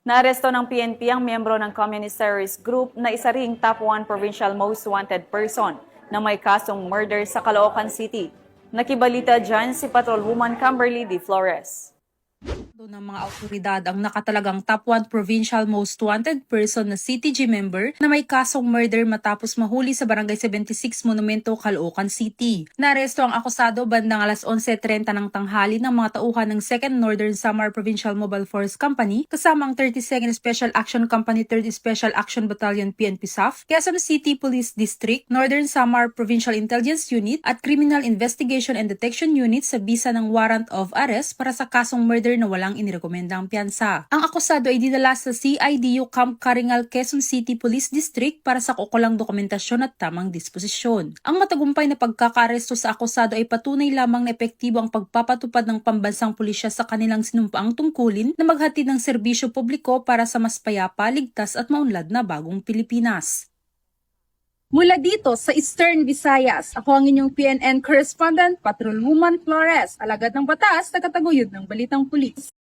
Naaresto ng PNP ang miyembro ng Communist Terrorist Group na isa ring top 1 provincial most wanted person na may kasong murder sa Caloocan City. Nakibalita dyan si Patrolwoman Camberly D. Flores. Ng mga autoridad ang nakatalagang top 1 provincial most wanted person na CTG member na may kasong murder matapos mahuli sa Barangay 76 Monumento, Caloocan City. Naresto ang akusado bandang alas 11:30 ng tanghali ng mga tauhan ng 2nd Northern Samar Provincial Mobile Force Company kasama ang 32nd Special Action Company 3rd Special Action Battalion PNP SAF, Quezon City Police District, Northern Samar Provincial Intelligence Unit at Criminal Investigation and Detection Unit sa bisa ng warrant of arrest para sa kasong murder na walang inirekomendang piyansa. Ang akusado ay dinala sa CIDU Camp Karingal, Quezon City Police District para sa kukulang dokumentasyon at tamang disposisyon. Ang matagumpay na pagkakaaresto sa akusado ay patunay lamang na epektibo ang pagpapatupad ng pambansang pulisya sa kanilang sinumpaang tungkulin na maghatid ng serbisyo publiko para sa mas payapa, ligtas at maunlad na bagong Pilipinas. Mula dito sa Eastern Visayas, ako ang inyong PNN correspondent, Patrolwoman Flores, alagad ng batas, tagataguyod ng Balitang Pulis.